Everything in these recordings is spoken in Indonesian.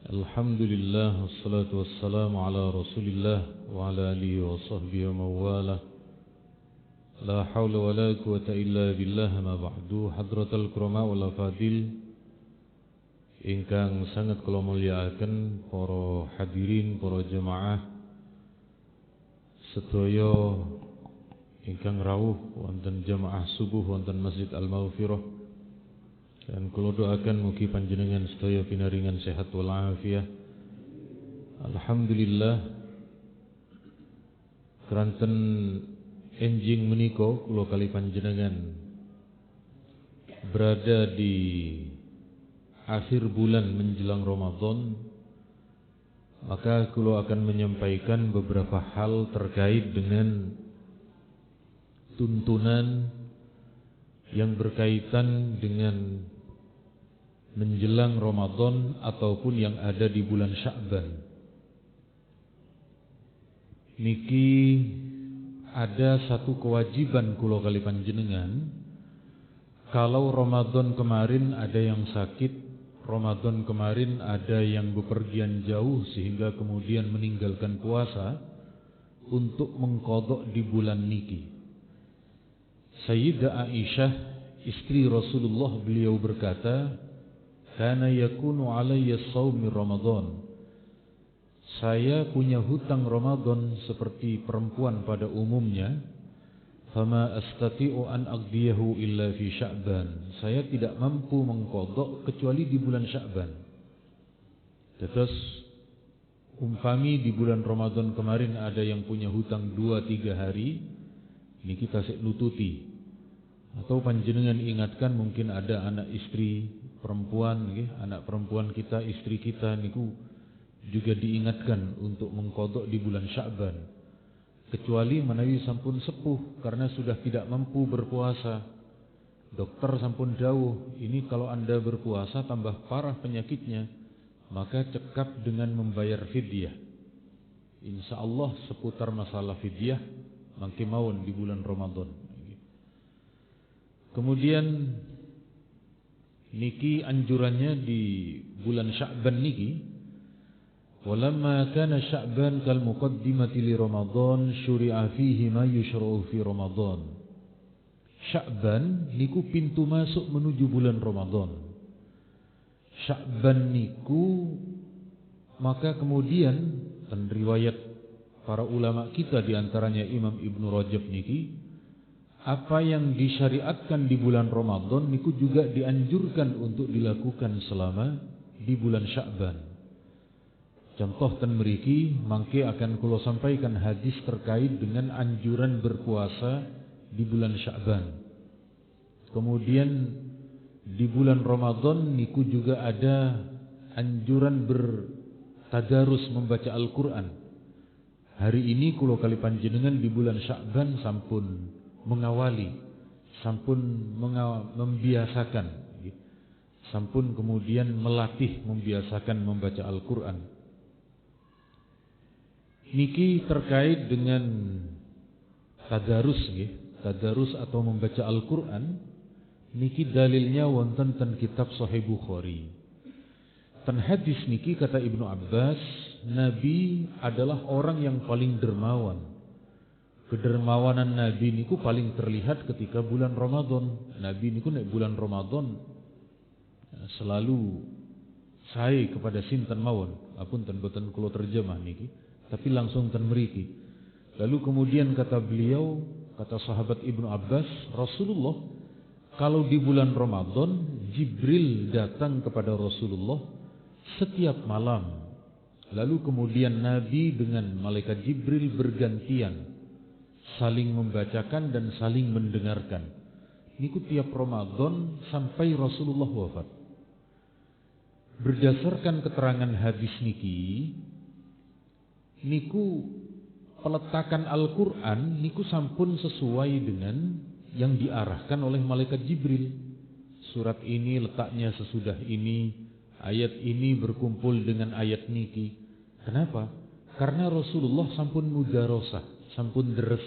Alhamdulillah wassalatu wassalamu ala Rasulillah wa ala alihi wa sahbihi wa mawalah. La haula wa la quwata illa billah ma ba'du. Hadratal kurama wal afadil ingkang sangat kula mulyakaken para hadirin, para jemaah sedaya ingkang rawuh wonten jemaah subuh wonten Masjid Al-Maghfirah. Dan kula doakan mugi panjenengan sedaya pinaringan sehat wal afiah. Alhamdulillah keranten enjing menika kula kali panjenengan berada di akhir bulan menjelang Ramadan, maka kula akan menyampaikan beberapa hal terkait dengan tuntunan yang berkaitan dengan menjelang Ramadan ataupun yang ada di bulan Sya'ban. Niki ada satu kewajiban kula kali panjenengan. Kalau Ramadan kemarin ada yang sakit, Ramadan kemarin ada yang bepergian jauh sehingga kemudian meninggalkan puasa, untuk mengqadha di bulan niki. Sayyidah Aisyah, istri Rasulullah, beliau berkata, "Kana yakunu alayya shaum Ramadan." Saya punya hutang Ramadan seperti perempuan pada umumnya. Fama astati'u an aqdiyahu illa fi Sya'ban. Saya tidak mampu mengqadha kecuali di bulan Sya'ban. Terus umpami di bulan Ramadan kemarin ada yang punya hutang 2-3 hari, ini kita sik nututi. Atau panjenengan ingatkan mungkin ada anak istri perempuan, anak perempuan kita, istri kita niku juga diingatkan untuk mengqadha di bulan Sya'ban. Kecuali menawi sampun sepuh karena sudah tidak mampu berpuasa. Dokter sampun dawuh, ini kalau Anda berpuasa tambah parah penyakitnya, maka cekap dengan membayar fidyah. Insyaallah seputar masalah fidyah mangke mawon di bulan Ramadan. Kemudian niki anjurannya di bulan Sya'ban niki, walamma kana Sya'ban kal muqaddimati li Ramadan syuri'a fihi ma yushra'u fi Ramadan. Sya'ban niku pintu masuk menuju bulan Ramadan. Sya'ban niku maka kemudian dan riwayat para ulama kita diantaranya Imam Ibnu Rajab niki, apa yang disyariatkan di bulan Ramadan niku juga dianjurkan untuk dilakukan selama di bulan Sya'ban. Contoh ten mriki mangke akan kula sampaikan hadis terkait dengan anjuran berpuasa di bulan Sya'ban. Kemudian di bulan Ramadan niku juga ada anjuran bertadarus membaca Al-Qur'an. Hari ini kula kali panjenengan di bulan Sya'ban sampun mengawali, sampun membiasakan, sampun kemudian melatih membiasakan membaca Al-Qur'an. Niki terkait dengan tadarus tadarus atau membaca Al-Qur'an, niki dalilnya wonten ten kitab Sahih Bukhari. Ten hadis niki kata Ibnu Abbas, Nabi adalah orang yang paling dermawan. Kedermawanan Nabi niku paling terlihat ketika bulan Ramadan. Nabi niku nek bulan Ramadan selalu sae kepada sinten mawon. Apunten boten kula terjemah niki, tapi langsung ten mriki. Lalu kemudian kata beliau, kata sahabat Ibnu Abbas, Rasulullah kalau di bulan Ramadan Jibril datang kepada Rasulullah setiap malam. Lalu kemudian Nabi dengan malaikat Jibril bergantian saling membacakan dan saling mendengarkan. Niku tiap Ramadan sampai Rasulullah wafat. Berdasarkan keterangan hadis niki, niku peletakan Al-Qur'an niku sampun sesuai dengan yang diarahkan oleh malaikat Jibril. Surat ini letaknya sesudah ini, ayat ini berkumpul dengan ayat niki. Kenapa? Karena Rasulullah sampun mudarosah, sampun deres,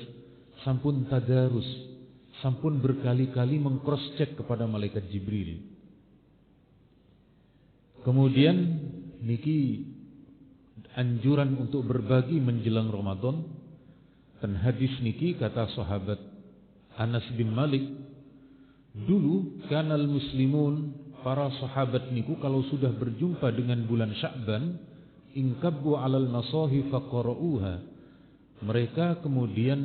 sampun tadarus, sampun berkali-kali meng-cross check kepada malaikat Jibril. Kemudian niki anjuran untuk berbagi menjelang Ramadan. Dan hadis niki kata sahabat Anas bin Malik, dulu kanal muslimun, para sahabat niku kalau sudah berjumpa dengan bulan Sya'ban, inkabbu 'alal masahif faqra'uha. Mereka kemudian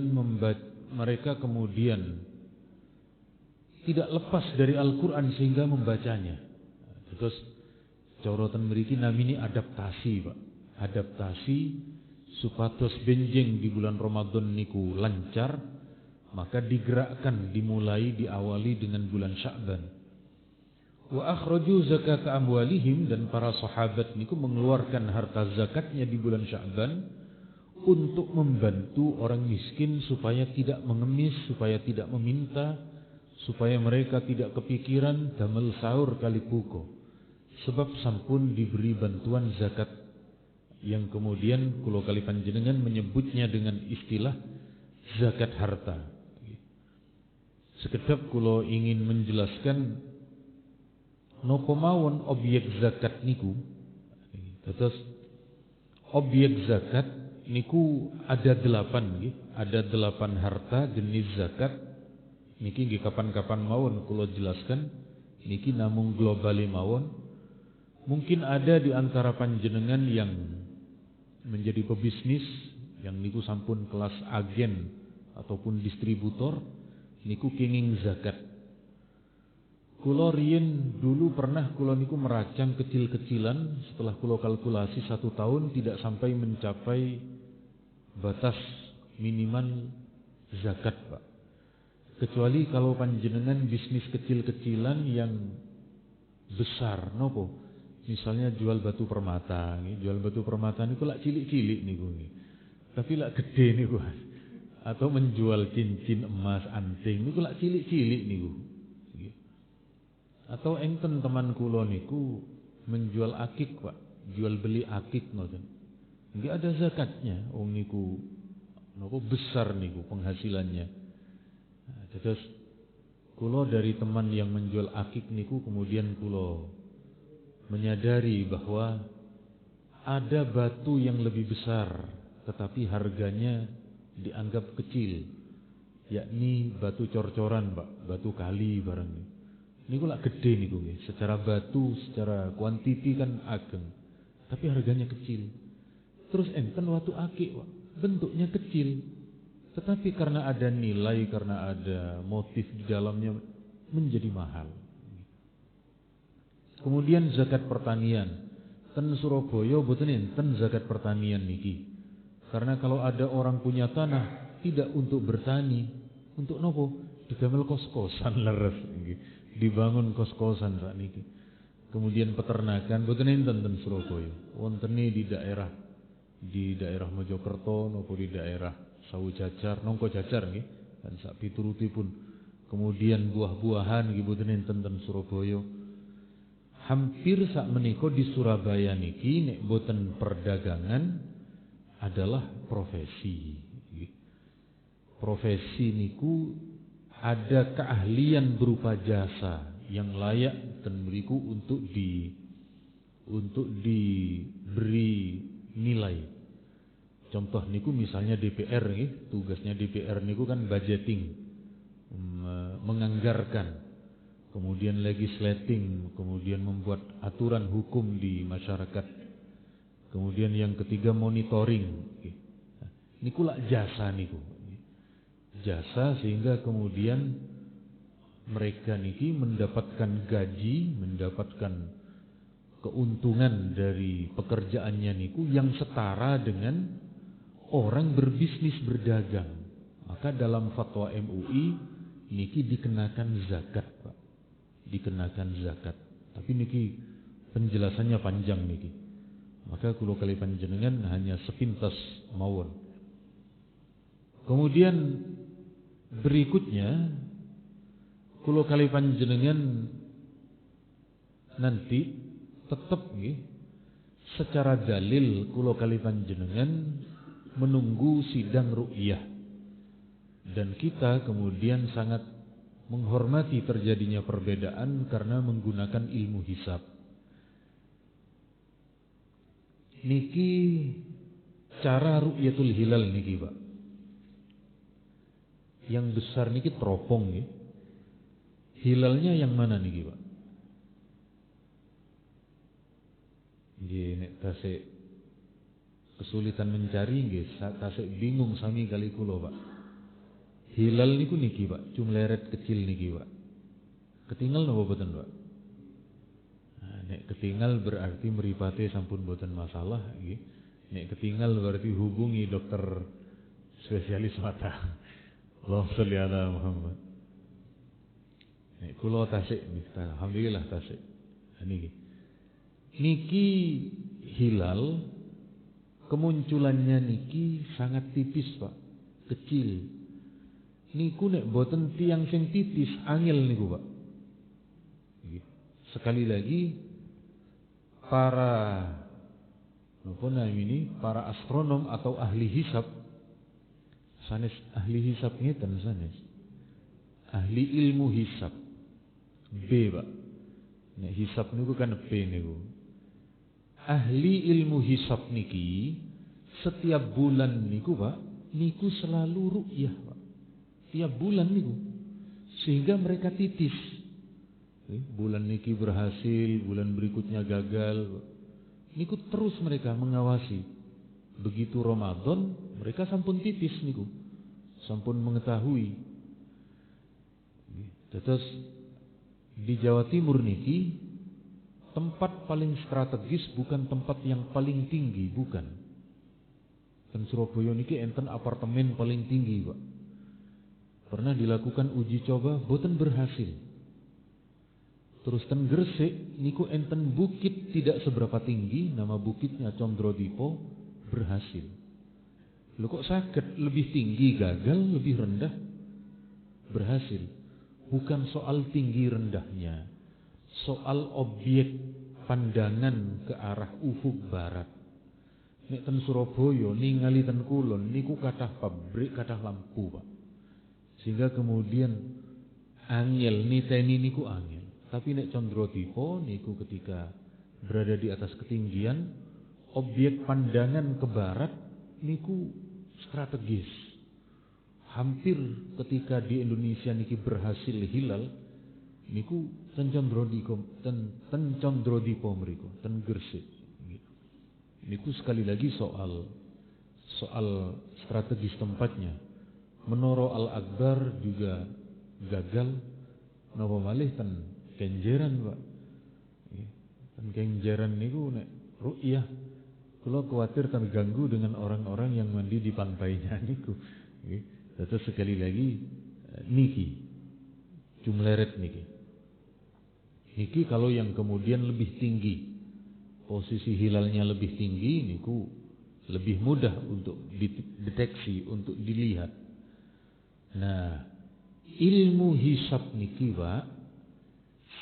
tidak lepas dari Al-Qur'an sehingga membacanya. Terus corotan mriki namini adaptasi, Pak. Adaptasi supados benjing di bulan Ramadan niku lancar, maka digerakkan, diawali dengan bulan Sya'ban. Wa akhraju zakat amwalihim, dan para sahabat niku mengeluarkan harta zakatnya di bulan Sya'ban untuk membantu orang miskin supaya tidak mengemis, supaya tidak meminta, supaya mereka tidak kepikiran damel sahur kali puko. Sebab sampun diberi bantuan zakat yang kemudian kula kali panjenengan menyebutnya dengan istilah zakat harta. Sekedap kula ingin menjelaskan napa mawon objek zakat niku. Terus objek zakat niku ada 8 nggih, ada 8 harta jenis zakat. Niki nggih kapan-kapan mawon kula jelaskan, niki namung globali mawon. Mungkin ada di antara panjenengan yang menjadi pebisnis, yang niku sampun kelas agen ataupun distributor, niku kenging zakat. Kula riyen dulu pernah kula niku meracang kecil-kecilan, setelah kula kalkulasi 1 tahun tidak sampai mencapai batas minimal zakat, Pak. Kecuali kalau panjenengan bisnis kecil-kecilan yang besar, nopo? Misalnya jual batu permata, jual batu permata niku lak cilik-cilik niku, tapi lak gede niku. Atau menjual cincin emas anting niku lak cilik-cilik niku. Atau enten teman kula niku menjual akik, Pak, jual beli akik ngoten. Nggih ada zakatnya, wong niku nopo besar niku penghasilannya. Terus kula dari teman yang menjual akik niku kemudian kula menyadari bahwa ada batu yang lebih besar tetapi harganya dianggap kecil, yakni batu cor-coran, Pak, batu kali barang ini. Niku lak gede niku nggih, secara batu, secara kuantiti kan ageng, tapi harganya kecil. Terus enten watu akik, Pak, bentuknya kecil, tetapi karena ada nilai, karena ada motif di dalamnya menjadi mahal. Kemudian zakat pertanian, ten Surabaya boten enten zakat pertanian niki. Karena kalau ada orang punya tanah tidak untuk bertani, untuk nopo? Digamel kos-kosan leres nggih. Dibangun kos-kosan sak niki. Kemudian peternakan boten enten ten Surabaya. Wontene di daerah Mojokerto nopo di daerah Sawu Jajar, Nongko Jajar nggih, dan sak piturutipun. Kemudian buah-buahan nggih boten enten ten Surabaya. Hampir sak menika di Surabaya niki nek boten perdagangan adalah profesi. Profesi niku ada keahlian berupa jasa yang layak dan beriku untuk diberi nilai. Contoh niku misalnya DPR nggih, tugasnya DPR niku kan budgeting, menganggarkan, kemudian legislating, kemudian membuat aturan hukum di masyarakat. Kemudian yang ketiga monitoring. Niku lak jasa niku. Jasa sehingga kemudian mereka niki mendapatkan gaji, mendapatkan keuntungan dari pekerjaannya niku yang setara dengan orang berbisnis berdagang. Maka dalam fatwa MUI niki dikenakan zakat, Pak. Dikenakan zakat. Tapi niki penjelasannya panjang niki. Maka kula kali panjenengan hanya sepintas mawon. Kemudian berikutnya kula kali panjenengan nanti tetap nggih secara dalil kula kali panjenengan menunggu sidang ru'yah. Dan kita kemudian sangat menghormati terjadinya perbedaan karena menggunakan ilmu hisab. Niki cara ru'yatul hilal niki, Pak. Yang besar niki teropong nggih. Hilalnya yang mana niki, Pak? Nggih nek tasik kesulitan mencari nggih, tasik bingung sami kali kula, Pak. Hilal niku niki, Pak, cumleret kecil niki, Pak. Ketinggal napa boten, Pak? Nah, nek ketinggal berarti mripate sampun boten masalah nggih. Nek ketinggal berarti hubungi dokter spesialis mata. Allahumma sholli ala Muhammad. Nek kula tasik nggih, alhamdulillah tasik. Niki. Niki hilal kemunculannya niki sangat tipis, Pak. Kecil. Niku nek boten tiang sing tipis angel niku, Pak. Sekali lagi para para astronom atau ahli hisab sanes ahli hisab ngeten sanes. Ahli ilmu hisab. B, Pak. Nek hisab niku kan B niku. Ahli ilmu hisab niki setiap bulan niku, Pak, niku selalu ru'yah, Pak. Tiap bulan niku. Sehingga mereka titis. Bulan niki berhasil, bulan berikutnya gagal. Niku terus mereka mengawasi. Begitu Ramadan, mereka sampun titis niku. Sampun mengetahui. Terus di Jawa Timur niki tempat paling strategis bukan tempat yang paling tinggi, bukan. Ten Surabaya niki enten apartemen paling tinggi, Pak. Pernah dilakukan uji coba, boten berhasil. Terus ten Gresik niku enten bukit tidak seberapa tinggi, nama bukitnya Condrodipo, berhasil. Lho kok sakit lebih tinggi gagal, lebih rendah berhasil. Bukan soal tinggi rendahnya, soal objek pandangan ke arah ufuk barat. Nek ten Surabaya ningali ten Kulon niku kathah pabrik, kathah lampu, Pak. Sehingga kemudian angel niteni niku angel. Tapi nek Condrodipo niku ketika berada di atas ketinggian, objek pandangan ke barat niku strategis. Hampir ketika di Indonesia niki berhasil hilal, niku ten Condrodipo mriku, ten Gresik. Niku sekali lagi soal strategis tempatnya. Menara Al-Akbar juga gagal. Napa malih ten Kenjeran, Pak. Ten Kenjeran niku nek ru'yah kula kuwatir terganggu dengan orang-orang yang mandi di pantainya niku. Terus sekali lagi niki cumleret niki. Niki kalau yang kemudian lebih tinggi, posisi hilalnya lebih tinggi niku lebih mudah untuk dideteksi, untuk dilihat. Nah, ilmu hisab niki, Pak,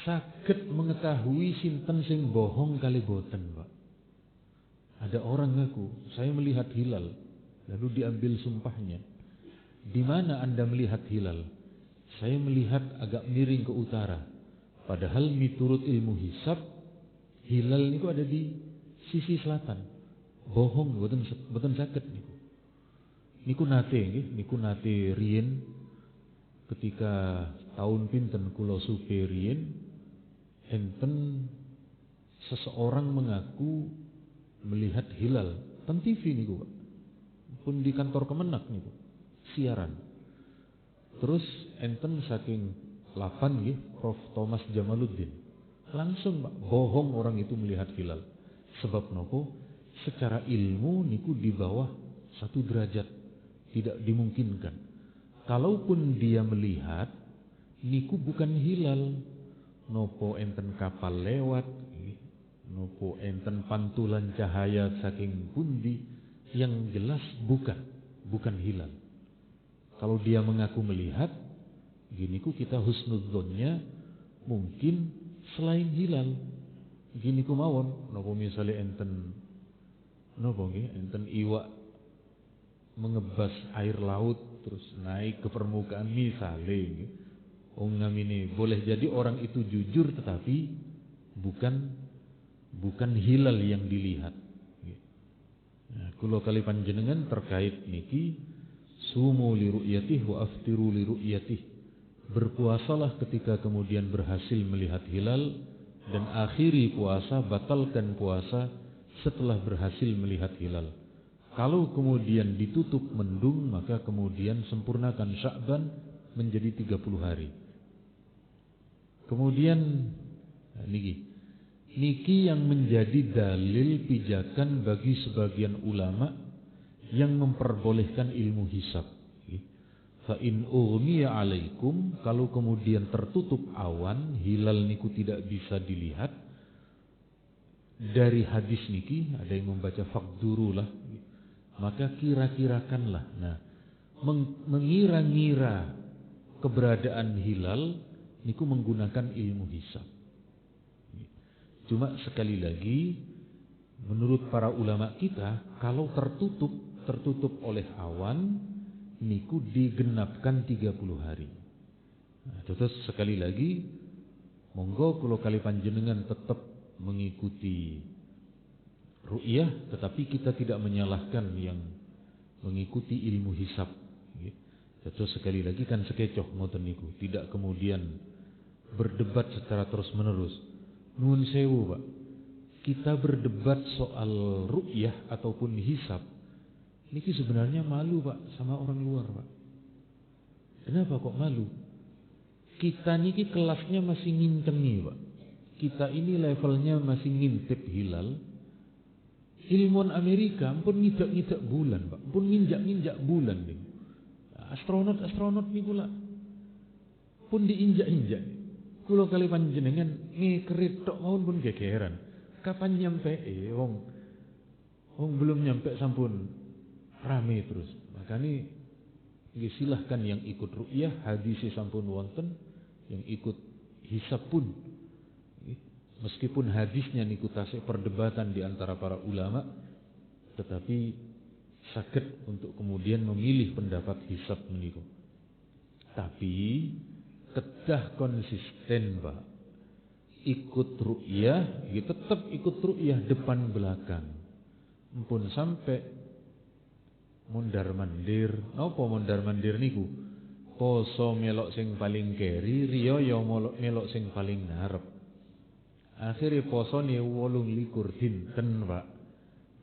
saged mengetahui sinten sing bohong kali boten, Pak. Ada orang ngaku, saya melihat hilal, lalu diambil sumpahnya. Di mana Anda melihat hilal? Saya melihat agak miring ke utara. Padahal miturut ilmu hisab, hilal niku ada di sisi selatan. Bohong, boten saged niku. Niku nate riyen ketika tahun pinten kula supe riyen, enten seseorang mengaku melihat hilal ten TV niku, Pak. Pun di kantor Kemenak niku siaran. Terus enten saking lapan nggih Prof Thomas Jamaluddin. Langsung, Pak, bohong orang itu melihat hilal. Sebab nopo? Secara ilmu niku di bawah 1 derajat. Tidak dimungkinkan. Kalaupun dia melihat niku bukan hilal. Nopo enten kapal lewat, nopo enten pantulan cahaya saking pundi, yang jelas bukan hilal. Kalau dia mengaku melihat, giniku kita husnudzonnya mungkin selain hilal. Gini kumawon, nopo misalnya enten iwak mengebas air laut terus naik ke permukaan misalnya. Ngamini boleh jadi orang itu jujur tetapi bukan hilal yang dilihat. kula kali panjenengan terkait niki sumu li ru'yatih wa aftiru li ru'yatih. Berpuasalah ketika kemudian berhasil melihat hilal dan akhiri puasa, batalkan puasa setelah berhasil melihat hilal. Kalau kemudian ditutup mendung, maka kemudian sempurnakan Sya'ban menjadi 30 hari. Kemudian niki yang menjadi dalil pijakan bagi sebagian ulama yang memperbolehkan ilmu hisab. Fa in ughmiya alaikum, kalau kemudian tertutup awan, hilal niku tidak bisa dilihat. Dari hadis niki ada yang membaca faqdurulah, maka kira-kirakanlah. Nah, mengira-ngira keberadaan hilal niku menggunakan ilmu hisab. Cuma sekali lagi, menurut para ulama kita, kalau tertutup oleh awan, niku digenapkan 30 hari. Nah, terus sekali lagi, monggo kula kali panjenengan tetap mengikuti ru'yah, tetapi kita tidak menyalahkan yang mengikuti ilmu hisab. Terus sekali lagi kan sekecoh ngoten niku, tidak kemudian berdebat secara terus-menerus. Nuwun sewu, Pak. Kita berdebat soal ru'yah ataupun hisab, niki sebenarnya malu, Pak, sama orang luar, Pak. Kenapa kok malu? Kita niki kelasnya masih ngincengi, Pak. Kita ini levelnya masih ngintip hilal. Ilmuwan Amerika pun ngidak-ngidak bulan, Pak. Pun nginjak-nginjak bulan nih. Astronot nih pula pun diinjak-injak. Kula kali panjenengan ngikerit tok mawon pun gegeran. Kapan nyampe wong belum nyampe sampun rame terus. Makanya silahkan yang ikut ru'yah, hadis sampun wonten, yang ikut hisab pun. Meskipun hadisnya niku tasih perdebatan di antara para ulama, tetapi sakit untuk kemudian memilih pendapat hisab meniku. Tapi kedah konsisten, Pak. Ikut ru'yah, ya tetap ikut ru'yah depan belakang. Mumpun sampai mondar-mandir. Napa mondar-mandir niku? Poso melok sing paling keri, riyo ya melok sing paling ngarep. Akhirnya posone 28 dinten, Pak.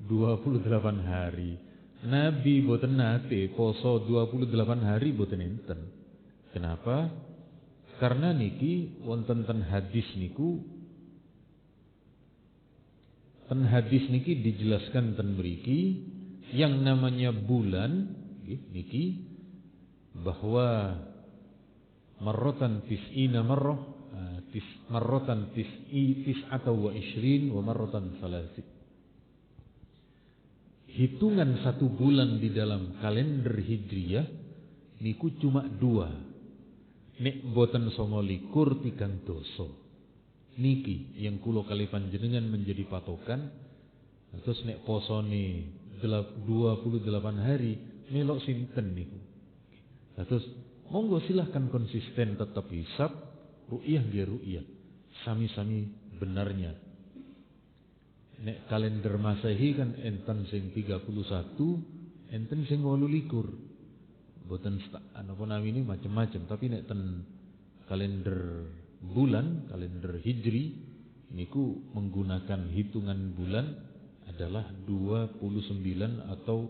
28 hari. Nabi boten nate poso 28 hari boten enten. Kenapa? Karena niki wonten ten hadis niku, ten hadis niki dijelaskan ten mriki yang namanya bulan niki bahwa marratan tis'ina marrah marratan tis'ata wa ishrin wa marratan salasit. Hitungan satu bulan di dalam kalender Hijriyah niku cuma 2. Nek boten 29 tigang doso. Niki yang kula kali panjenengan menjadi patokan. Terus nek posone 28 hari melok sinten niku. Terus monggo silahkan konsisten tetap hisab, ru'yah nggih ru'yah. Sami-sami benarnya. Nek kalender Masehi kan enten sing 31, enten sing 28. Boten napa namine macam-macam, tapi nek ten kalender bulan, kalender Hijri niku menggunakan hitungan bulan adalah 29 atau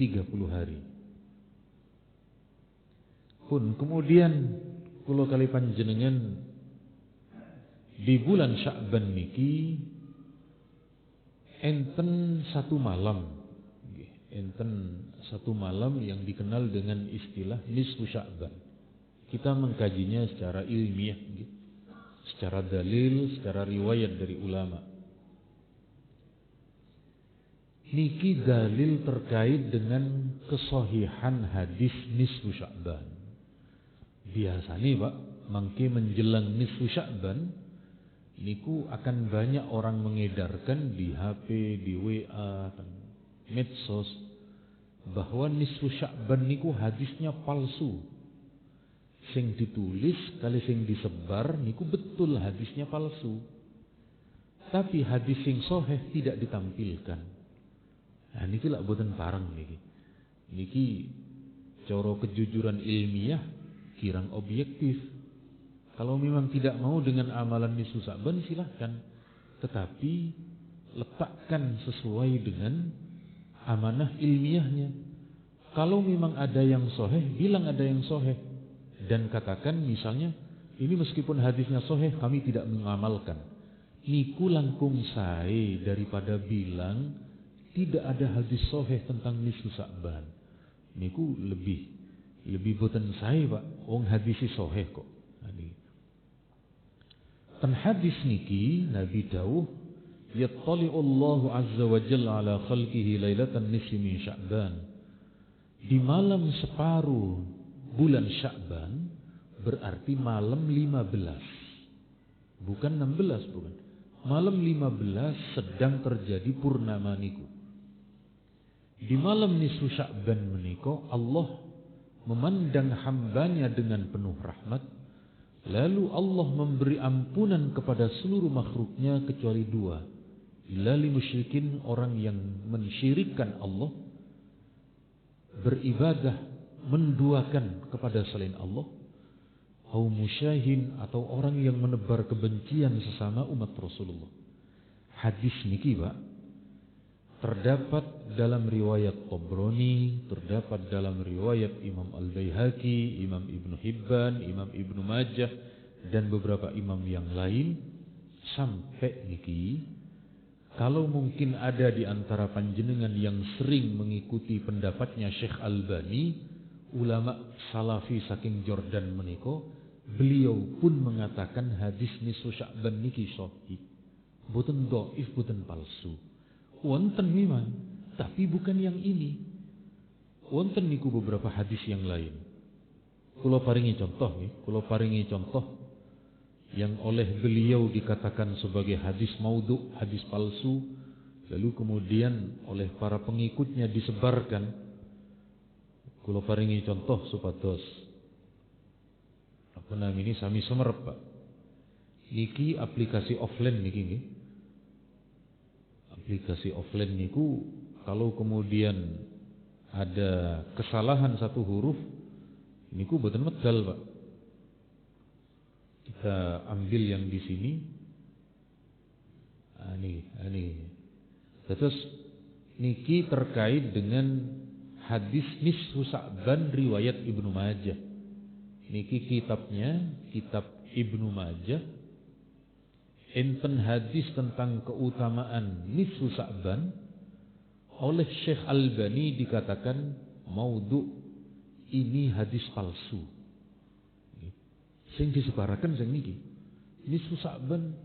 30 hari. Pun kemudian kula kali panjenengan di bulan Sya'ban niki enten satu malam yang dikenal dengan istilah nisfu Sya'ban. Kita mengkajinya secara ilmiah, secara dalil, secara riwayat dari ulama. Niki dalil terkait dengan kesahihan hadis nisfu Sya'ban. Biasanya, Pak, mangke menjelang nisfu Sya'ban niku akan banyak orang mengedarkan di HP, di WA, medsos bahwa nisfu Sya'ban niku hadisnya palsu. Sing ditulis kali sing disebar niku betul hadisnya palsu. Tapi hadis sing sahih tidak ditampilkan. Nah niki lak boten pareng niki. Niki cara kejujuran ilmiah kirang objektif. Kalau memang tidak mau dengan amalan nisfu Sya'ban silahkan, tetapi letakkan sesuai dengan amanah ilmiahnya. Kalau memang ada yang sahih, bilang ada yang sahih, dan katakan misalnya ini meskipun hadisnya sahih kami tidak mengamalkan. Niku langkung sae daripada bilang tidak ada hadis sahih tentang nisfu Sya'ban. Niku lebih boten sae Pak, wong hadis sahih kok. Tan hadis niki Nabi dawuh yattali'u Allahu azza wa jalla ala khalqihi lailatan nisfi min Sya'ban. Di malam separuh bulan Sya'ban berarti malam 15. Bukan 16, bukan. Malam 15 sedang terjadi purnama niku. Di malam nisfu Sya'ban menika Allah memandang hambanya dengan penuh rahmat. Lalu Allah memberi ampunan kepada seluruh makhluknya kecuali dua. Illa lil musyrikin, orang yang mensyirikkan Allah, beribadah menduakan kepada selain Allah, au musyahin, atau orang yang menebar kebencian sesama umat Rasulullah. Hadis niki Pak terdapat dalam riwayat Tabrani, terdapat dalam riwayat Imam Al-Baihaqi, Imam Ibnu Hibban, Imam Ibnu Majah, dan beberapa imam yang lain. Sampai niki, kalau mungkin ada di antara panjenengan yang sering mengikuti pendapatnya Syekh Albani, ulama salafi saking Jordan meniko, beliau pun mengatakan hadis nisfu Sya'ban niki sahih. Boten dhaif, boten palsu. Wonten memang, tapi bukan yang ini. Wonten niku beberapa hadis yang lain. Kula paringi contoh nih, kula paringi contoh yang oleh beliau dikatakan sebagai hadis maudhu, hadis palsu, lalu kemudian oleh para pengikutnya disebarkan. Kula paringi contoh supados apa namanya sami sumerep Pak. Niki aplikasi offline niki nggih. Aplikasi offline niku kalau kemudian ada kesalahan satu huruf niku boten medal Pak. Kita ambil yang di sini. Ini. Terus niki terkait dengan hadis nisfu Sya'ban riwayat Ibnu Majah. Niki kitabnya, kitab Ibnu Majah. Enten hadis tentang keutamaan nisfu Sya'ban oleh Syekh Albani dikatakan maudhu, ini hadis palsu. Sing disebaraken sing niki nisfu Sya'ban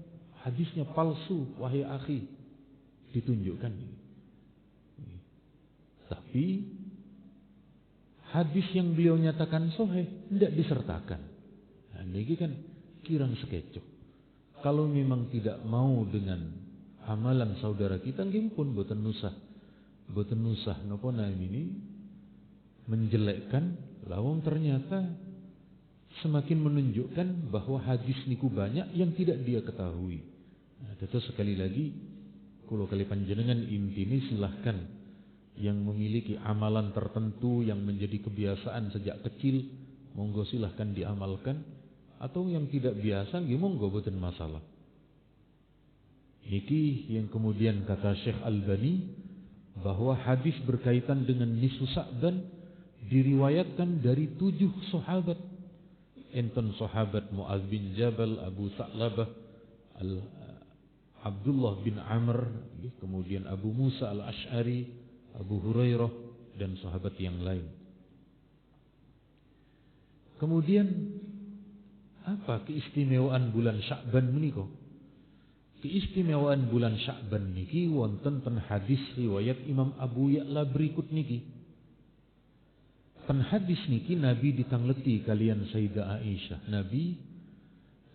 hadisnya palsu, wahai akhi, ditunjukkan. Tapi hadis yang beliau nyatakan sahih tidak disertakan. Nah, niki kan kirang sekecoh. Kalau memang tidak mau dengan amalan saudara kita, nggih pun boten nusah napa namini menjelekkan, lawang ternyata semakin menunjukkan bahwa hadis niku banyak yang tidak dia ketahui. Nah, itu sekali lagi kula kali panjenengan intine silahkan yang memiliki amalan tertentu yang menjadi kebiasaan sejak kecil, monggo silahkan diamalkan. Atau yang tidak biasa, monggo boten masalah. Niki yang kemudian kata Syekh Albani bahwa hadis berkaitan dengan nisfu Sya'ban diriwayatkan dari 7 sahabat. Enten sahabat Mu'adz bin Jabal, Abu Sa'labah, Abdullah bin Amr, kemudian Abu Musa al-Ash'ari, Abu Hurairah, dan sahabat yang lain. Kemudian apa keistimewaan bulan Sya'ban menika? Keistimewaan bulan Sya'ban niki wonten ten hadis riwayat Imam Abu Ya'la berikut niki. Ten hadis niki Nabi ditangleti kalian Sayyidah Aisyah. Nabi,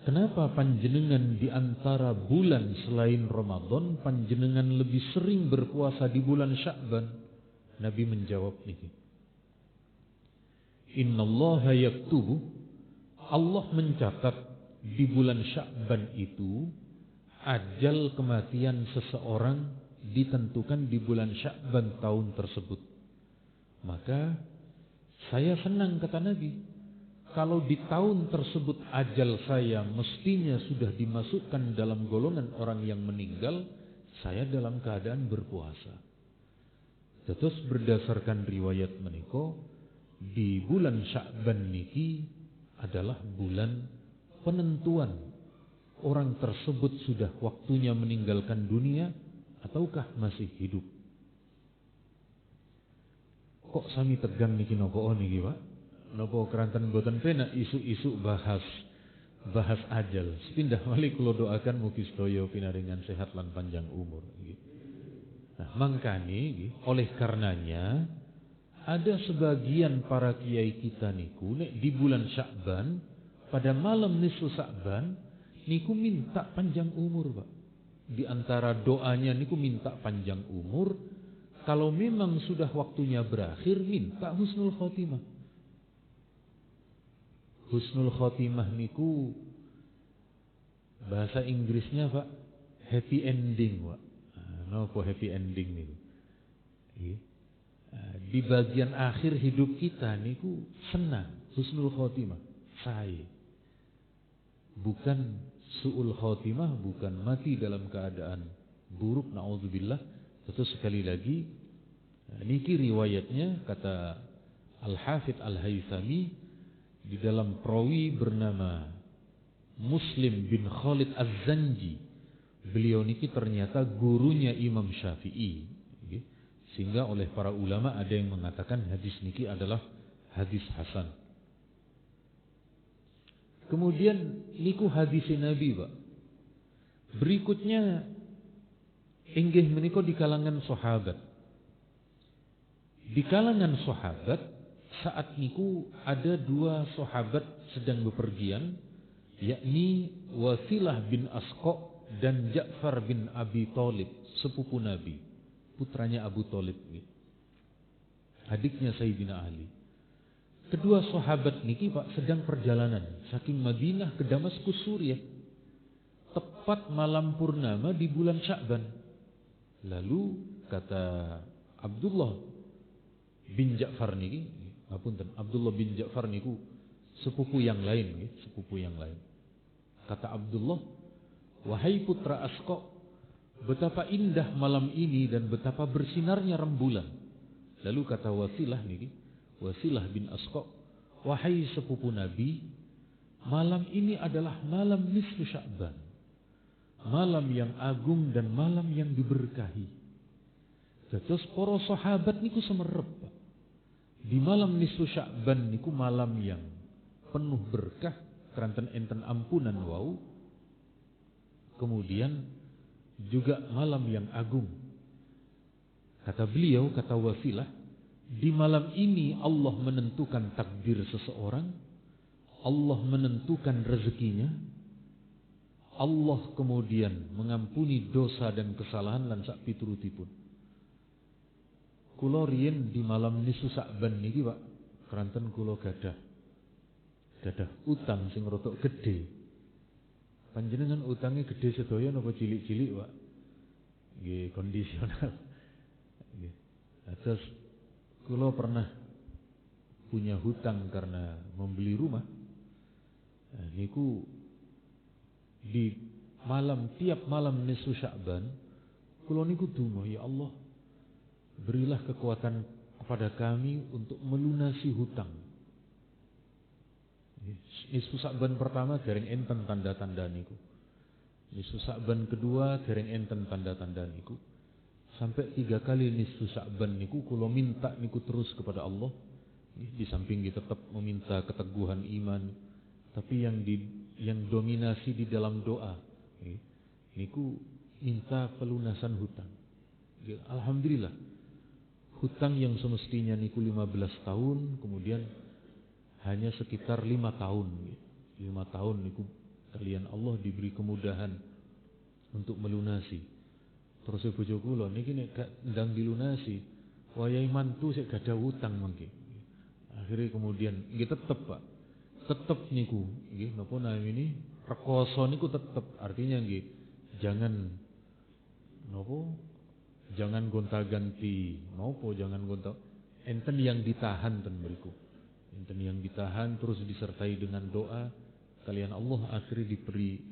kenapa panjenengan di antara bulan selain Ramadan panjenengan lebih sering berpuasa di bulan Sya'ban? Nabi menjawab niki. Innallaha yaktubu, Allah mencatat di bulan Sya'ban itu ajal kematian seseorang ditentukan di bulan Sya'ban tahun tersebut. Maka saya senang, kata Nabi, kalau di tahun tersebut ajal saya mestinya sudah dimasukkan dalam golongan orang yang meninggal, saya dalam keadaan berpuasa. Terus berdasarkan riwayat menika, di bulan Sya'ban niki adalah bulan penentuan orang tersebut sudah waktunya meninggalkan dunia ataukah masih hidup. Kok sami tegang niki napa niki, Pak? Napa keranten boten penak isu-isu bahas ajal. Sepindah malih kula doakan mugi sedaya pinaringan sehat lan panjang umur nggih. Nah, mangkane oleh karenanya ada sebagian para kiai kita niku nek di bulan Sya'ban pada malam nisfu Sya'ban niku minta panjang umur, Pak. Di antara doanya niku minta panjang umur. Kalau memang sudah waktunya berakhir, minta husnul khotimah. Husnul khotimah niku bahasa Inggrisnya, Pak, happy ending, Pak. Napa happy ending niku? Di bagian akhir hidup kita niku senang, husnul khotimah. Saya bukan su'ul khotimah, bukan mati dalam keadaan buruk, naudzubillah. Terus sekali lagi, niki riwayatnya kata Al-Hafidh Al-Haythami di dalam perawi bernama Muslim bin Khalid Az-Zanji. Beliau niki ternyata gurunya Imam Syafi'i, sehingga oleh para ulama ada yang mengatakan hadis niki adalah hadis hasan. Kemudian niku hadis Nabi, Pak. Berikutnya inggih menika di kalangan sahabat. Di kalangan sahabat saat niku ada dua sahabat sedang bepergian, yakni Wasilah bin Asqa dan Ja'far bin Abi Thalib, sepupu Nabi, putranya Abu Thalib, adiknya Sayyidina Ali. Kedua sahabat niki, Pak, sedang perjalanan saking Madinah ke Damaskus, Suriah, tepat malam purnama di bulan Sya'ban. Lalu kata Abdullah bin Ja'far niki, Abdullah bin Ja'far niku sepupu yang lain, sepupu yang lain. Kata Abdullah, wahai putra Asqa, betapa indah malam ini dan betapa bersinarnya rembulan. Lalu kata Wasilah niki, Wasilah bin Asqa, wahai sepupu Nabi, malam ini adalah malam nisfu Sya'ban, malam yang agung dan malam yang diberkahi. Terus para sahabat niku semerep, Pak. Di malam nisfu Sya'ban niku malam yang penuh berkah, keranten enten ampunan wau. Kemudian juga malam yang agung. Kata beliau, kata Wasilah, di malam ini Allah menentukan takdir seseorang, Allah menentukan rezekinya, Allah kemudian mengampuni dosa dan kesalahan lan sak piturutipun. Kula riyen di malam nisfu Sya'ban niki, Pak, keranten kula gadah utang sing rotok gede. Panjenengan utangnya gede sedaya napa cilik-cilik, Pak? Nggih, kondisional. Nggih. Terus kula pernah punya hutang karena membeli rumah. Nah, niku di tiap malam nisfu Sya'ban kula niku donga, ya Allah, berilah kekuatan kepada kami untuk melunasi hutang. Nisfu Sya'ban pertama dereng enten tanda-tanda niku. Nisfu Sya'ban kedua dereng enten tanda-tanda niku. Sampai 3 kali nisfu Sya'ban niku kula minta niku terus kepada Allah. Di samping kita tetap meminta keteguhan iman, tapi yang dominasi di dalam doa niku minta pelunasan hutang. Alhamdulillah, hutang yang semestinya niku 15 tahun kemudian hanya sekitar 5 tahun. 5 tahun niku kalian Allah diberi kemudahan untuk melunasi. Terus bojo kula niki nek gak ndang dilunasi, wayahe mantu sik gadah hutang mangke. Akhirnya kemudian nggih tetep, Pak. Tetep niku nggih napa namine rekoso niku tetep, artinya nggih jangan napa jangan gonta-ganti, maupo jangan gonta. Enten yang ditahan ten beriku. Enten yang ditahan terus disertai dengan doa, kalian Allah akhirnya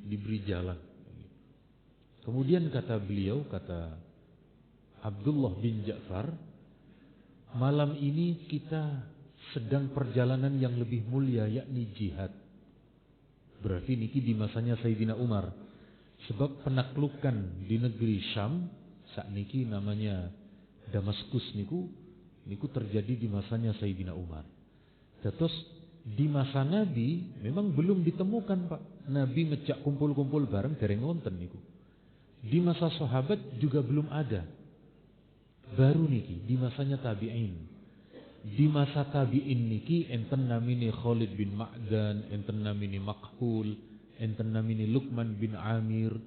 diberi jalan. Kemudian kata beliau, kata Abdullah bin Ja'far, malam ini kita sedang perjalanan yang lebih mulia, yakni jihad. Berarti niki di masanya Sayyidina Umar. Sebab penaklukan di negeri Syam, saat niki namanya Damaskus niku terjadi di masanya Sayyidina Umar. Terus di masa Nabi memang belum ditemukan Pak. Nabi ngejak kumpul-kumpul bareng dereng wonten niku. Di masa sahabat juga belum ada. Baru niki di masanya tabi'in. Di masa tabi'in niki enten namini Khalid bin Ma'dan, enten namini Makhul, enten namini Luqman bin Amir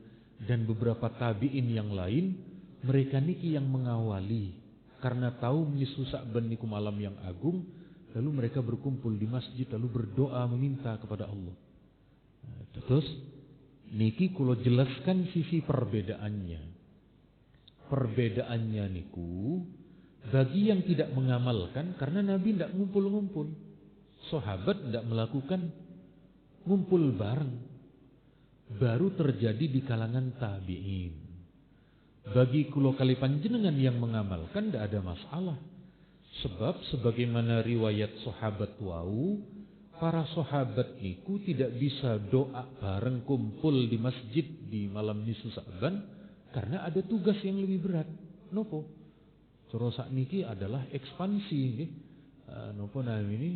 dan beberapa tabi'in yang lain. Mereka niki yang mengawali karena tahu nisu Sa'ban niku malam yang agung, lalu mereka berkumpul di masjid lalu berdoa meminta kepada Allah. Terus niki kulo jelaskan sisi perbedaannya. Perbedaannya niku bagi yang tidak mengamalkan karena Nabi tidak ngumpul-ngumpul. Sahabat tidak melakukan ngumpul bareng. Baru terjadi di kalangan tabi'in. Bagi kulo kali panjenengan yang mengamalkan tidak ada masalah. Sebab sebagaimana riwayat sahabat wau, para sahabat niku tidak bisa doa bareng kumpul di masjid di malam nisu Sa'ban karena ada tugas yang lebih berat. Nopo? Cara sakniki adalah ekspansi nggih. Napa namanya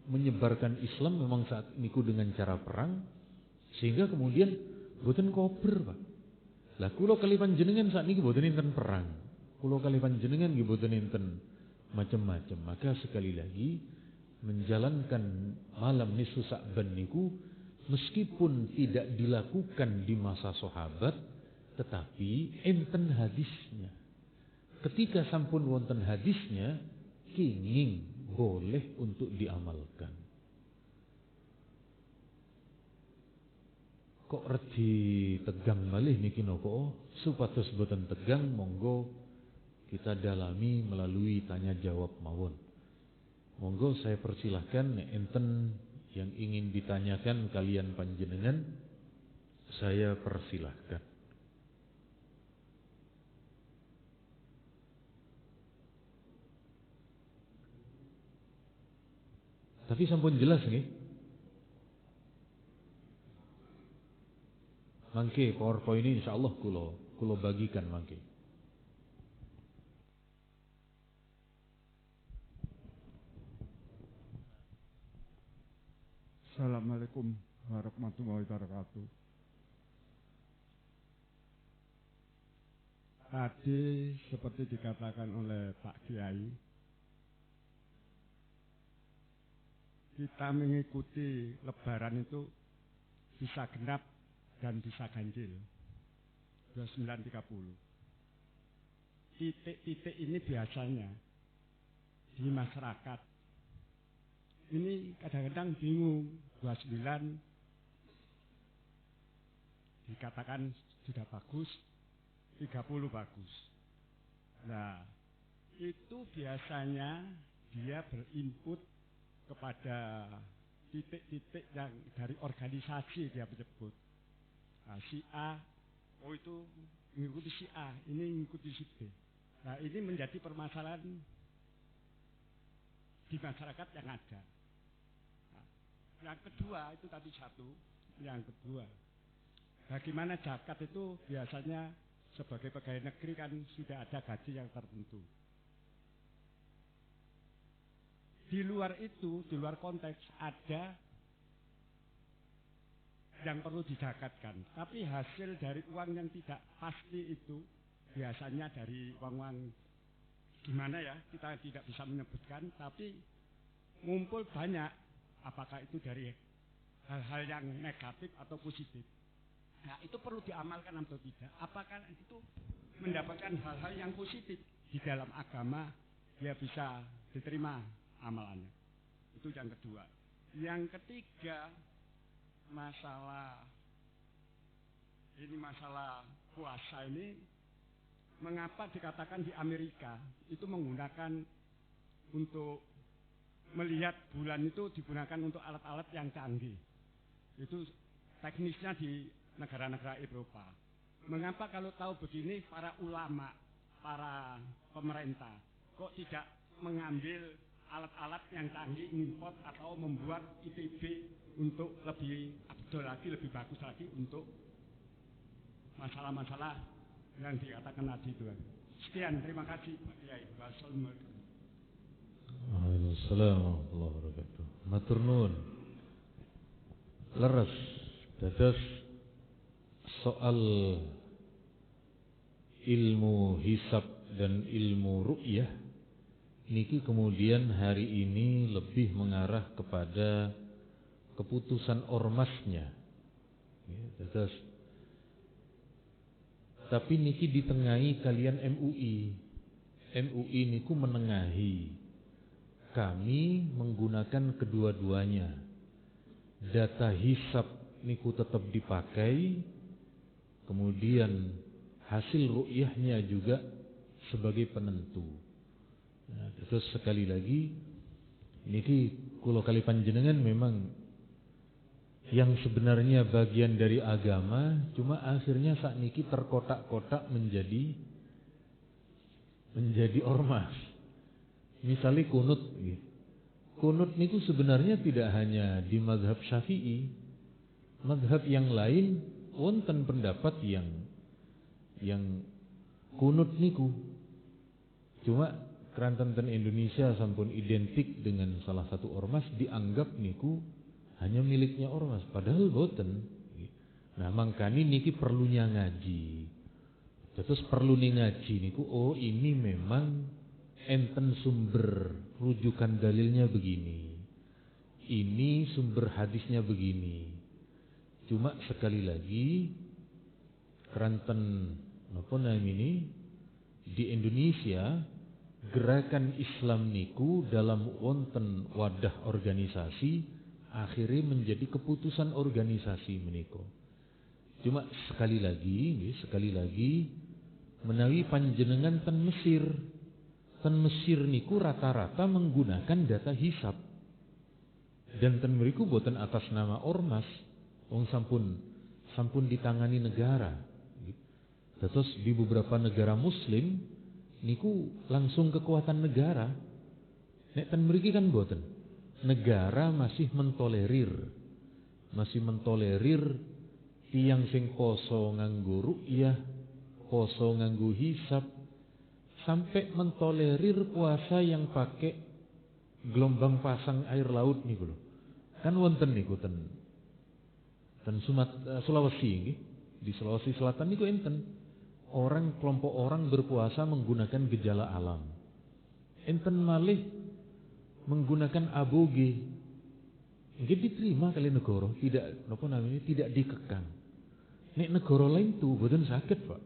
menyebarkan Islam memang saat niku dengan cara perang sehingga kemudian boten kober, Pak. Lah kula kali panjenengan saat niki boten enten perang. Kula kali panjenengan nggih boten enten macam-macam. Maka sekali lagi menjalankan malam nisfu Sa'ban niku meskipun tidak dilakukan di masa sahabat tetapi enten hadisnya. Ketika sampun wonten hadisnya kenging boleh untuk diamalkan. Kok redi tegang malih niki napa? Supados boten tegang monggo kita dalami melalui tanya jawab mawon. Monggo saya persilahkan enten yang ingin ditanyakan kalian panjenengan, saya persilahkan. Tapi sampun jelas nih. Mangke PowerPoint ini insyaallah kulo bagikan mangke. Assalamualaikum warahmatullahi wabarakatuh. Tadi seperti dikatakan oleh Pak Kiai, kita mengikuti Lebaran itu bisa genap dan bisa ganjil 29.30. Titik-titik ini biasanya di masyarakat ini kadang-kadang bingung. 29 dikatakan sudah bagus, 30 bagus. Nah, itu biasanya dia berinput kepada titik-titik yang dari organisasi dia menyebut. Nah, si A, oh itu mengikuti si A, ini mengikuti si B. Nah, ini menjadi permasalahan di masyarakat yang ada. Yang kedua itu tadi satu. Yang kedua, bagaimana zakat itu biasanya sebagai pegawai negeri kan sudah ada gaji yang tertentu. Di luar itu, di luar konteks ada yang perlu dizakatkan. Tapi hasil dari uang yang tidak pasti itu biasanya dari uang-uang gimana ya, kita tidak bisa menyebutkan, tapi ngumpul banyak. Apakah itu dari hal-hal yang negatif atau positif? Nah, itu perlu diamalkan atau tidak? Apakah itu mendapatkan hal-hal yang positif di dalam agama, dia bisa diterima amalannya? Itu yang kedua. Yang ketiga, masalah puasa ini mengapa dikatakan di Amerika itu menggunakan untuk melihat bulan itu digunakan untuk alat-alat yang canggih. Itu teknisnya di negara-negara Eropa. Mengapa kalau tahu begini para ulama, para pemerintah kok tidak mengambil alat-alat yang canggih, import atau membuat ITB untuk lebih abdol lagi, lebih bagus lagi untuk masalah-masalah yang dikatakan tadi itu. Sekian, terima kasih Pak Kiai. Wassalamualaikum. Waalaikumsalam warahmatullahi wabarakatuh. Matur nuwun. Leres dados soal ilmu hisab dan ilmu ru'yah niki kemudian hari ini lebih mengarah kepada keputusan ormasnya. Dados tapi niki ditengahi kalian MUI. MUI niku menengahi. Kami menggunakan kedua-duanya. Data hisab niku tetap dipakai, kemudian hasil ru'yahnya juga sebagai penentu. Nah, terus sekali lagi niki kula kali panjenengan memang yang sebenarnya bagian dari agama, cuma akhirnya sakniki terkotak-kotak menjadi ormas. Misalnya kunut, kunut niku sebenarnya tidak hanya di mazhab Syafi'i, mazhab yang lain wonten pendapat yang kunut niku. Cuma keranten Indonesia sampun identik dengan salah satu ormas dianggap niku hanya miliknya ormas, padahal boten. Nah, mangkani niki perlunya ngaji. Terus perlu nih ngaji niku, oh ini memang enten sumber rujukan dalilnya begini. Ini sumber hadisnya begini. Cuma sekali lagi keranten napa namini di Indonesia gerakan Islam niku dalam wonten wadah organisasi akhirnya menjadi keputusan organisasi meniko. Cuma sekali lagi menawi panjenengan ten Mesir niku rata-rata menggunakan data hisab. Dan ten mriku boten atas nama ormas, wong sampun ditangani negara. Terus di beberapa negara muslim niku langsung kekuatan negara. Nek ten mriki kan boten. Negara masih mentolerir tiyang sing poso nganggo ru'yah, poso nganggo hisab, sampai mentolerir puasa yang pakai gelombang pasang air laut niku lho. Kan wonten niku ten Sulawesi nggih. Di Sulawesi Selatan niku enten kelompok orang berpuasa menggunakan gejala alam. Enten malih menggunakan aboge. Nggih diterima kali negara, tidak dikekang. Nek negara lain tuh boten sakit, Pak.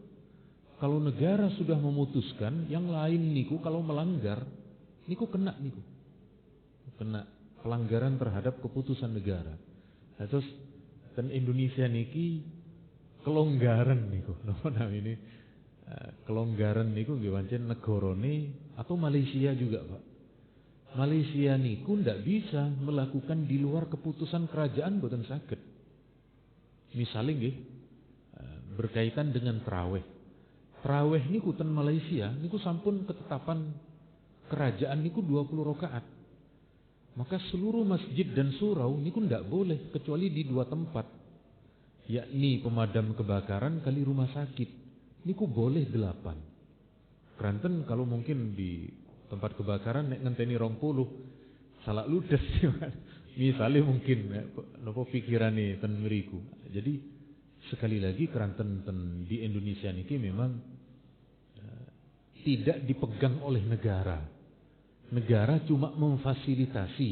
Kalau negara sudah memutuskan, yang lain niku kalau melanggar niku kena pelanggaran terhadap keputusan negara. Nah, terus dan Indonesia niki kelonggaran niku, kelonggaran niku nggih pancen negarane atau Malaysia juga, Pak. Malaysia niku ndak bisa melakukan di luar keputusan kerajaan boten saged. Misalnya nggih berkaitan dengan traweh. Traweh niku ten Malaysia niku sampun ketetapan kerajaan niku 20 rakaat. Maka seluruh masjid dan surau niku ndak boleh kecuali di 2 tempat. Yakni pemadam kebakaran kali rumah sakit. Niku boleh 8. Keranten kalau mungkin di tempat kebakaran nek ngenteni 20 salah ludes misalnya mungkin napa pikirane ten mriku. Jadi sekali lagi keranten di Indonesia niki memang tidak dipegang oleh negara. Negara cuma memfasilitasi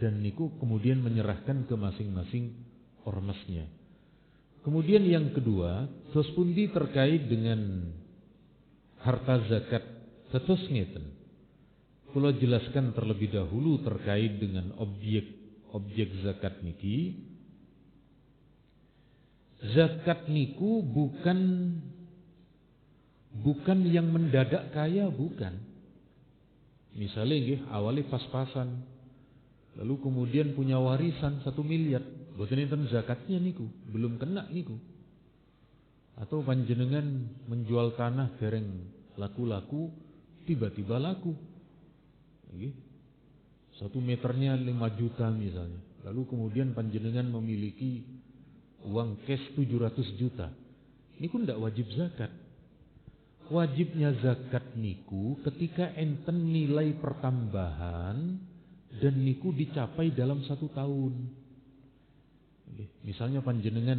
dan niku kemudian menyerahkan ke masing-masing ormasnya. Kemudian yang kedua, terus pundi terkait dengan harta zakat. Tetes ngeten. Kula jelaskan terlebih dahulu terkait dengan objek zakat niki. Zakat niku bukan bukan yang mendadak kaya, bukan. Misalnya nggih awalnya pas-pasan, lalu kemudian punya warisan 1 miliar, boten enten zakatnya niku, belum kena niku. Atau panjenengan menjual tanah dereng laku-laku, tiba-tiba laku. Nggih. 1 meternya 5 juta misalnya. Lalu kemudian panjenengan memiliki uang cash 700 juta. Niku ndak wajib zakat. Wajibnya zakat niku ketika enten nilai pertambahan dan niku dicapai dalam 1 tahun. Misalnya panjenengan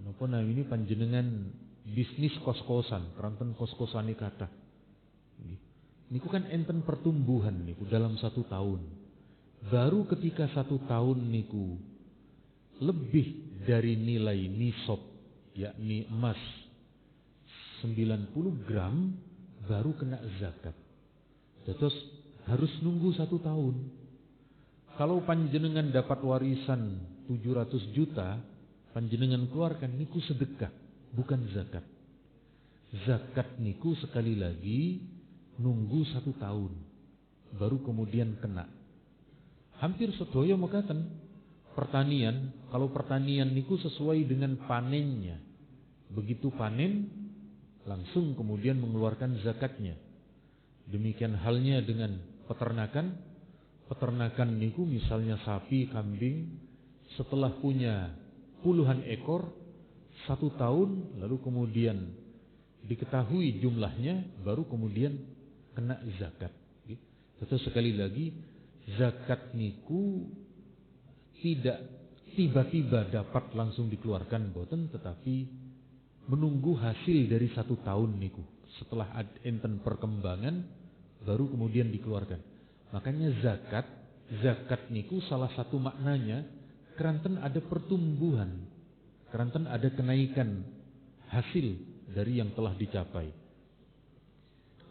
napa ini panjenengan bisnis kos-kosan, keranten kos-kosane kathah. Niku kan enten pertumbuhan niku dalam 1 tahun. Baru ketika 1 tahun niku lebih dari nilai nisab, yakni emas 90 gram, baru kena zakat. Terus harus nunggu 1 tahun. Kalau panjenengan dapat warisan 700 juta, panjenengan keluarkan, niku sedekah, bukan zakat. Zakat niku sekali lagi nunggu 1 tahun, baru kemudian kena. Hampir sedaya mekaten pertanian, kalau pertanian niku sesuai dengan panennya. Begitu panen, langsung kemudian mengeluarkan zakatnya. Demikian halnya dengan peternakan. Peternakan niku misalnya sapi, kambing, setelah punya puluhan ekor 1 tahun, lalu kemudian diketahui jumlahnya, baru kemudian kena zakat. Terus sekali lagi, zakat niku tidak tiba-tiba dapat langsung dikeluarkan boten, tetapi menunggu hasil dari 1 tahun niku. Setelah enten perkembangan, baru kemudian dikeluarkan. Makanya zakat niku salah satu maknanya keranten ada pertumbuhan, keranten ada kenaikan hasil dari yang telah dicapai.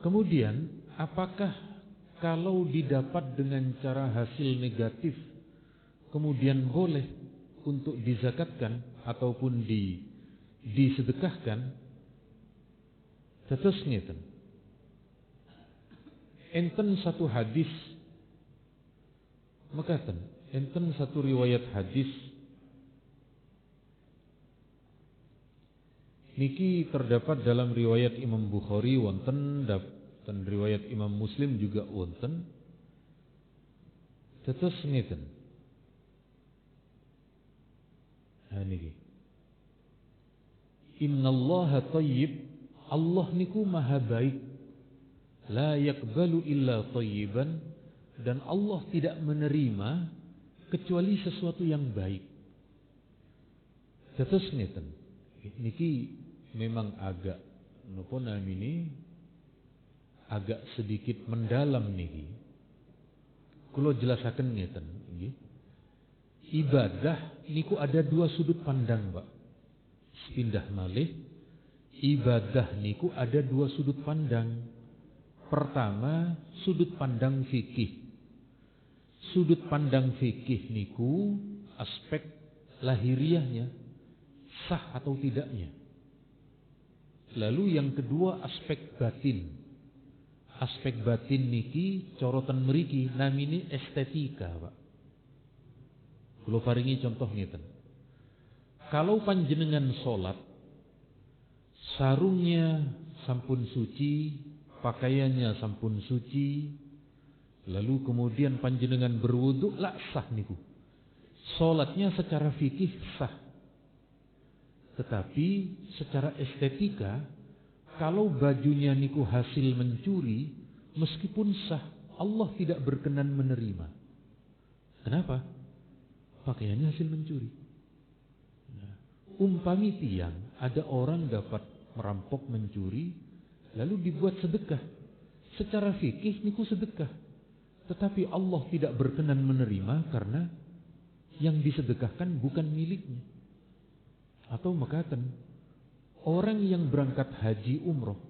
Kemudian, apakah kalau didapat dengan cara hasil negatif, kemudian boleh untuk dizakatkan ataupun disedekahkan? Tetes ngeten. Enten satu hadis mekaten, enten satu riwayat hadis niki terdapat dalam riwayat Imam Bukhari wonten dan riwayat Imam Muslim juga wonten. Tetes ngeten. Niki. Innallaha thayyib, Allah niku maha baik. La yaqbalu illa thayyiban, dan Allah tidak menerima kecuali sesuatu yang baik. Tetes ngeten. Niki memang agak napa namine agak sedikit mendalam niki. Kula jelasaken ngeten nggih. Ibadah niku ada 2 sudut pandang, Pak. Pindah malih, ibadah niku ada 2 sudut pandang. Pertama, sudut pandang fikih. Sudut pandang fikih niku aspek lahiriahnya, sah atau tidaknya. Lalu yang kedua aspek batin. Aspek batin niki corotan mriki namine estetika, Pak. Kula paringi contoh ngeten. Kalau panjenengan salat, sarungnya sampun suci, pakaiannya sampun suci, lalu kemudian panjenengan berwudu, lah sah niku. Salatnya secara fikih sah. Tetapi secara estetika, kalau bajunya niku hasil mencuri, meskipun sah, Allah tidak berkenan menerima. Kenapa? Pakaiannya hasil mencuri. Nah, umpami tiang, ada orang dapat merampok, mencuri, lalu dibuat sedekah. Secara fikih niku sedekah. Tetapi Allah tidak berkenan menerima karena yang disedekahkan bukan miliknya. Atau mekaten, orang yang berangkat haji umroh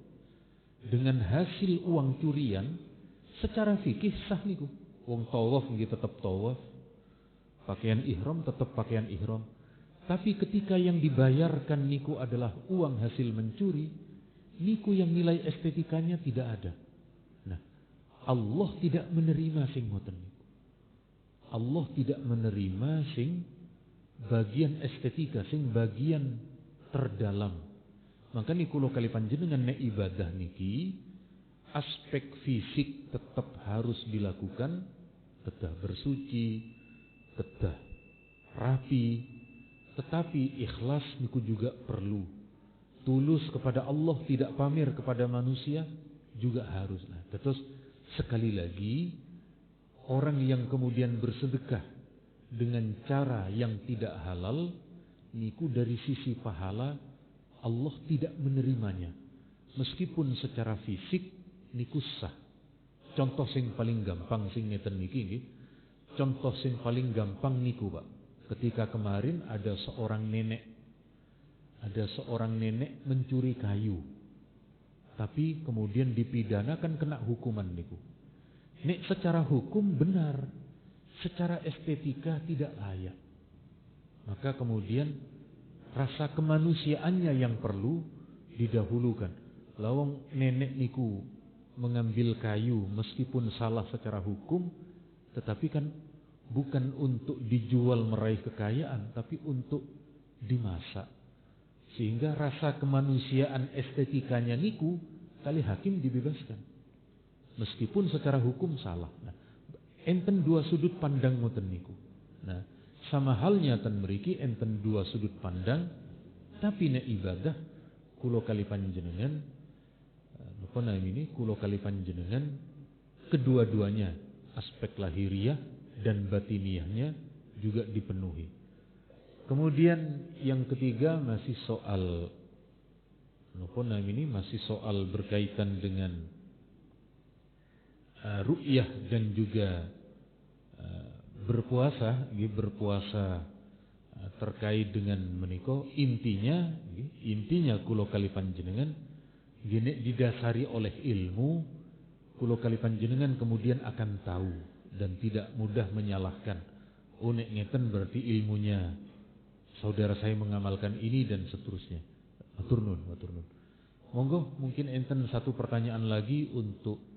dengan hasil uang curian, secara fikih sah niku. Wong tawaf nggih tetap tawaf, pakaian ihram tetap pakaian ihram. Tapi ketika yang dibayarkan niku adalah uang hasil mencuri, niku yang nilai estetikanya tidak ada. Nah, Allah tidak menerima sing ngoten niku. Allah tidak menerima sing bagian estetika, sing bagian terdalam. Maka niku lo kali panjenengan nek ibadah niki, aspek fisik tetap harus dilakukan, kedah bersuci, kedah rapi, tetapi ikhlas niku juga perlu. Tulus kepada Allah, tidak pamer kepada manusia juga harus. Nah, terus sekali lagi, orang yang kemudian bersedekah dengan cara yang tidak halal, niku dari sisi pahala Allah tidak menerimanya. Meskipun secara fisik niku sah. Contoh sing paling gampang sing ngeten niki nggih. Contoh sing paling gampang niku, Pak. Ketika kemarin ada seorang nenek mencuri kayu. Tapi kemudian dipidana kan kena hukuman niku. Nek secara hukum benar, secara estetika tidak layak. Maka kemudian rasa kemanusiaannya yang perlu didahulukan. Lawang nenek niku mengambil kayu meskipun salah secara hukum, tetapi kan bukan untuk dijual meraih kekayaan, tapi untuk dimasak. Sehingga rasa kemanusiaan estetikanya niku kali hakim dibebaskan. Meskipun secara hukum salah. Nah, enten dua sudut pandang ngoten niku. Nah, sama halnya ten mriki enten dua sudut pandang, tapi nek ibadah kula kali panjenengan napa namine kula kali panjenengan kedua-duanya aspek lahiriah dan batiniahnya juga dipenuhi. Kemudian yang ketiga masih soal napa namine masih soal berkaitan dengan ru'yah dan juga berpuasa terkait dengan menika. Intinya kula kali panjenengan gene didasari oleh ilmu, kula kali panjenengan kemudian akan tahu dan tidak mudah menyalahkan. Oh nek ngeten berarti ilmunya saudara saya mengamalkan ini dan seterusnya. Matur nuwun. Monggo mungkin enten satu pertanyaan lagi untuk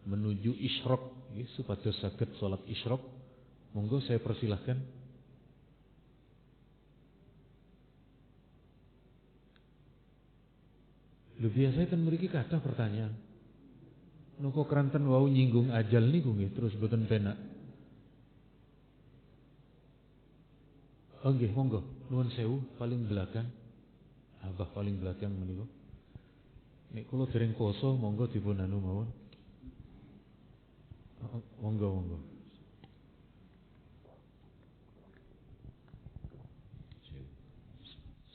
menuju isyraq supaya saged salat isyraq. Monggo saya persilahkan. Lho biasa ten mriki kathah pertanyaan. Nuko keranten wau nyinggung ajal niku nggih terus boten penak. Oh nggih monggo nuwun sewu paling belakang. Abah paling belakang menika. Nek kula dereng poso monggo dipun anu mawon. Monggo.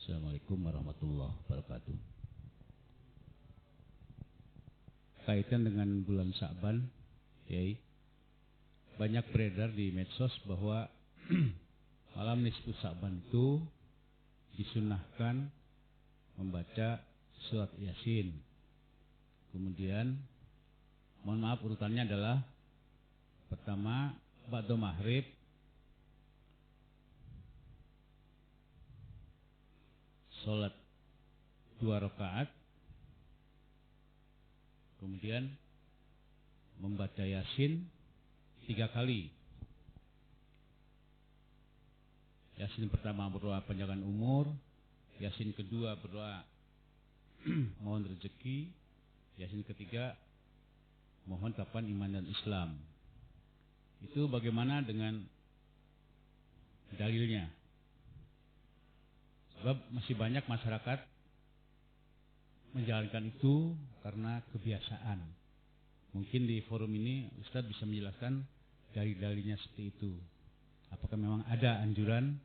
Assalamualaikum warahmatullahi wabarakatuh. Kaitan dengan bulan Sya'ban, Kiai, banyak beredar di medsos bahwa malam nisfu Sya'ban itu disunahkan membaca surat Yasin. Kemudian, mohon maaf urutannya adalah pertama ba'da maghrib, sholat 2 rakaat, kemudian membaca Yasin 3 kali. Yasin pertama berdoa panjangan umur, Yasin kedua berdoa mohon rezeki, Yasin ketiga mohon tapan iman dan Islam. Itu bagaimana dengan dalilnya? Sebab masih banyak masyarakat menjalankan itu karena kebiasaan. Mungkin di forum ini Ustadz bisa menjelaskan dalil-dalilnya seperti itu. Apakah memang ada anjuran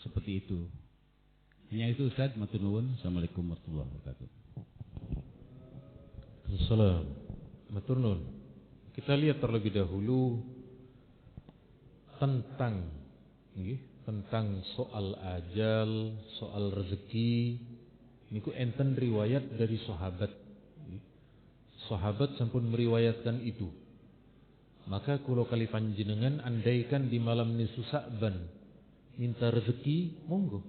seperti itu? Hanya itu Ustadz, matur nuwun. Assalamualaikum warahmatullahi wabarakatuh. Assalamualaikum. Matur nuwun. Kita lihat terlebih dahulu tentang soal ajal, soal rezeki. Niku enten riwayat dari sahabat. Sahabat sampun meriwayatkan itu. Maka kula kali panjenengan andaikan di malam nisfu Sya'ban minta rezeki, monggo.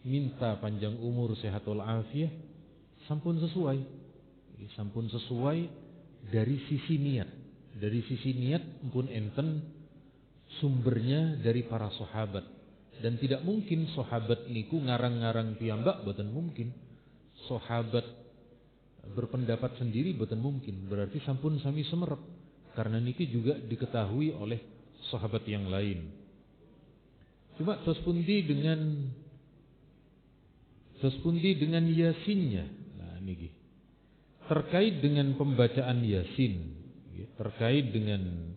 Minta panjang umur sehat wal afiah, sampun sesuai. Sampun sesuai dari sisi niat. Dari sisi niat pun enten sumbernya dari para sahabat. Dan tidak mungkin sahabat niku ngarang-ngarang piyambak, boten mungkin. Sahabat berpendapat sendiri boten mungkin. Berarti sampun sami semerep. Karena niki juga diketahui oleh sahabat yang lain. Cuma tos pundi dengan yasinnya. Nah niki terkait dengan pembacaan yasin, terkait dengan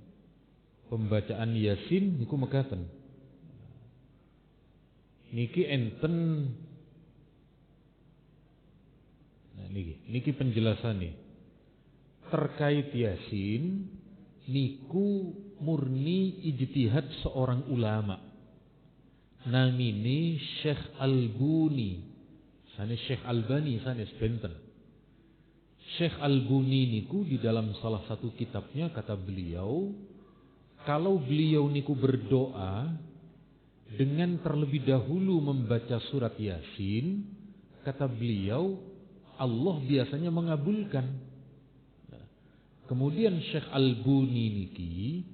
pembacaan yasin niku mekaten. Niki enten, nah niki penjelasan nih. Terkait yasin niku murni ijtihad seorang ulama. Namini Syekh Al-Buni. Sanes Syekh Albani sanes benten. Syekh Al-Buni niku di dalam salah satu kitabnya kata beliau, kalau beliau niku berdoa dengan terlebih dahulu membaca surat Yasin, kata beliau Allah biasanya mengabulkan. Nah, kemudian Syekh Al-Buni niki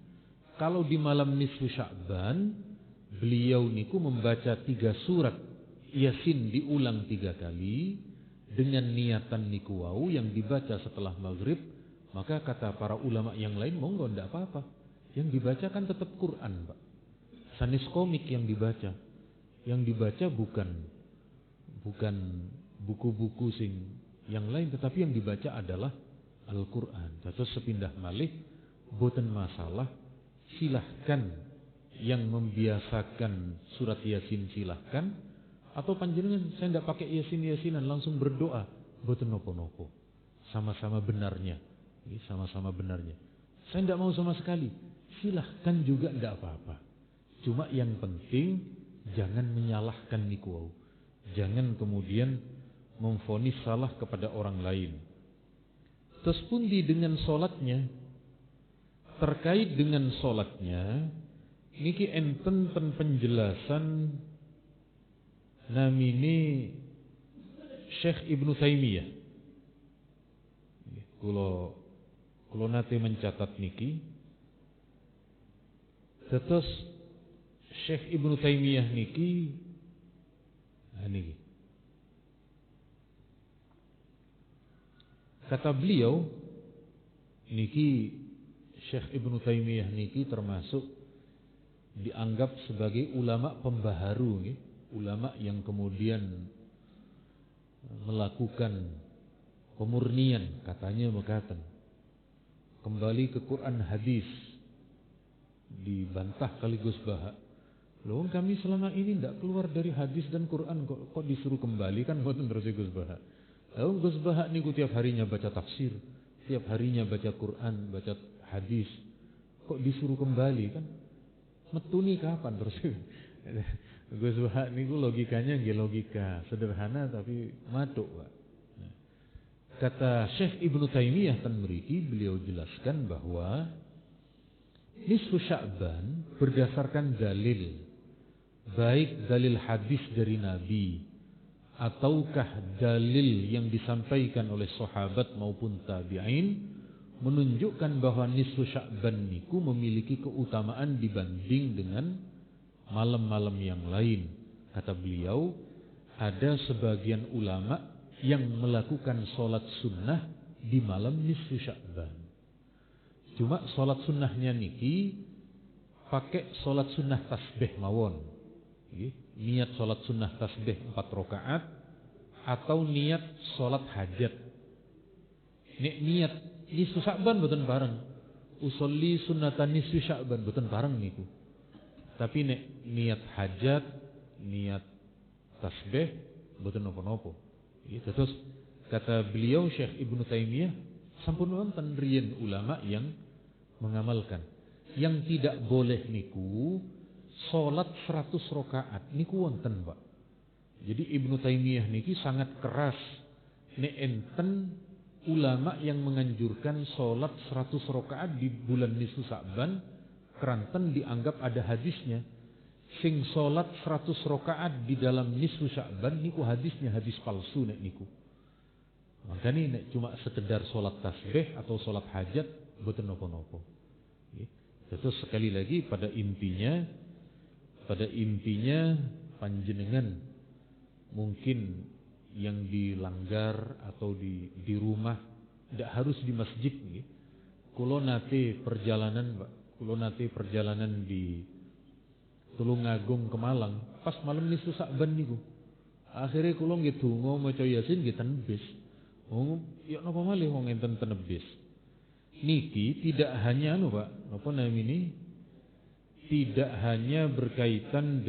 kalau di malam nisfu Sya'ban beliau niku membaca 3 surat Yasin diulang 3 kali dengan niatan niku wau yang dibaca setelah maghrib, maka kata para ulama yang lain monggo ndak apa-apa. Yang dibaca kan tetap Quran, Pak. Sanis komik yang dibaca. Yang dibaca bukan buku-buku sing yang lain, tetapi yang dibaca adalah Al-Quran. Terus sepindah malih boten masalah, silahkan yang membiasakan surat Yasin silahkan. Atau panjenengan saya tidak pakai Yasin-Yasinan langsung berdoa, boten nopo-nopo. Sama-sama benarnya. Sama-sama benarnya. Saya tidak mau sama sekali. Silahkan juga tidak apa-apa. Cuma yang penting jangan menyalahkan niku. Jangan kemudian memvonis salah kepada orang lain. Terus pundi dengan solatnya. Terkait dengan solatnya, niki enten penjelasan namini Syekh Ibnu Taimiyah. Kulo nate mencatat niki. Terus Syekh Ibnu Taimiyah niki niki. Kata beliau niki Syekh Ibnu Taimiyah niki termasuk dianggap sebagai ulama pembaharu niki. Ulama yang kemudian melakukan pemurnian, katanya mengatakan kembali ke Quran hadis, dibantah kali Gus Baha. Loh kami selama ini tidak keluar dari hadis dan Quran kok disuruh kembali, kan boten terus Gus Baha. Lalu Gus Baha niku tiap harinya baca tafsir, tiap harinya baca Quran, baca hadis, kok disuruh kembali kan? Metuni kapan terus? Gus Baha niku logikanya nggih logika sederhana tapi matuk, Pak. Kata Syekh Ibnu Taimiyah tan mriki beliau jelaskan bahwa nisfu Sya'ban berdasarkan dalil, baik dalil hadis dari Nabi ataukah dalil yang disampaikan oleh sahabat maupun tabi'in, menunjukkan bahwa nisfu Sya'ban niku memiliki keutamaan dibanding dengan malam-malam yang lain. Kata beliau, ada sebagian ulama yang melakukan sholat sunnah di malam nisfu Sya'ban. Cuma sholat sunnahnya niki pakai sholat sunnah tasbih mawon. Niat sholat sunnah tasbih 4 rakaat atau niat sholat hajat. Niat nisfu Sya'ban boten bareng. Usolli sunnatan nisfu Sya'ban boten bareng niku. Tapi niat hajat, niat tasbih boten napa-napa. Terus kata beliau Syekh Ibnu Taimiyah, sampun wonten riyen ulama yang mengamalkan. Yang tidak boleh niku salat 100 rakaat niku wonten, Pak. Jadi Ibnu Taimiyah niki sangat keras nek enten ulama yang menganjurkan salat 100 rakaat di bulan nisfu Sya'ban. Keranten dianggap ada hadisnya. Sing salat 100 rakaat di dalam nisfu Sya'ban niku hadisnya hadis palsu nek niku. Makanya nek cuma sekedar sholat tasbih atau sholat hajat boten napa-napa. Terus sekali lagi pada intinya panjenengan mungkin yang dilanggar atau di rumah, tidak harus di masjid nggih. Kula nate perjalanan di Tulungagung ke Malang pas malam nisfu Sa'ban niku. Akhire kula nggih donga maca Yasin nggih ten bis. Oh, ya napa malih wong enten ten bis. Niki tidak hanya Pak, napa namine? Tidak hanya berkaitan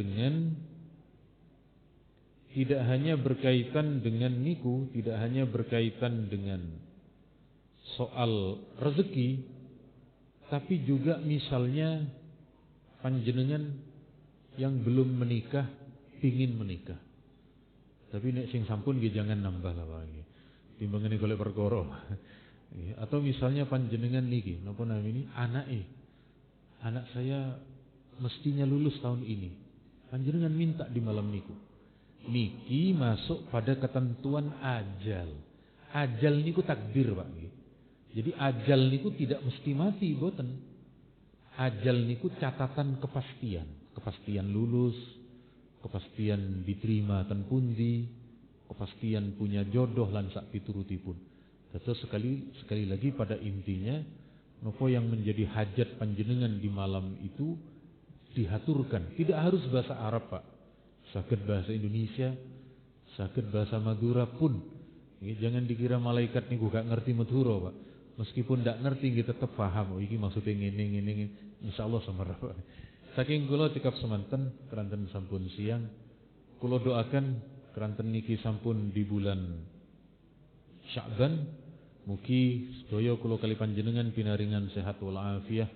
dengan niku, tidak hanya berkaitan dengan soal rezeki, tapi juga misalnya panjenengan yang belum menikah pingin menikah. Tapi nek sing sampun nggih jangan nambah lah Pak. Timbangane golek perkara. Atau misalnya panjenengan niki, napa namine? Anak saya mestinya lulus tahun ini. Panjenengan minta di malam niku. Niki masuk pada ketentuan ajal. Ajal niku takdir Pak. Jadi ajal niku tidak mesti mati boten. Ajal niku catatan kepastian lulus, kepastian diterima ten pundi, kepastian punya jodoh lan sak piturutipun. Terus sekali lagi pada intinya nopo yang menjadi hajat panjenengan di malam itu dihaturkan. Tidak harus bahasa Arab Pak. Saged bahasa Indonesia, saged bahasa Madura pun. Jangan dikira malaikat niku gak ngerti Madura Pak. Meskipun ndak ngerti nggih tetep paham. Oh iki maksudnya ngene. Insyaallah samara Pak. Saking kula cekap semanten keranten sampun siang. Kula doakan keranten niki sampun di bulan Sya'ban. Mugi sedaya kula kali panjenengan pinaringan sehat wal afiah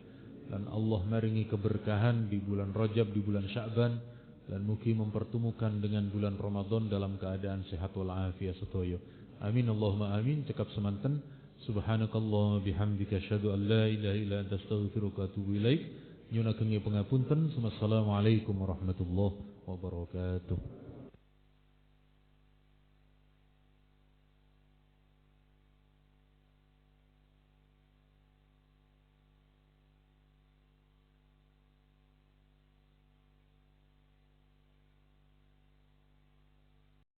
dan Allah maringi keberkahan di bulan Rajab, di bulan Sya'ban, dan mugi mempertemukan dengan bulan Ramadan dalam keadaan sehat wal afiah sedaya. Amin Allahumma amin. Cekap semanten. Subhanakallah bihamdika asyhadu an la ilaha illa anta astaghfiruka wa atubu ilaik. Nyunaken pangapunten. Wassalamualaikum warahmatullahi wabarakatuh.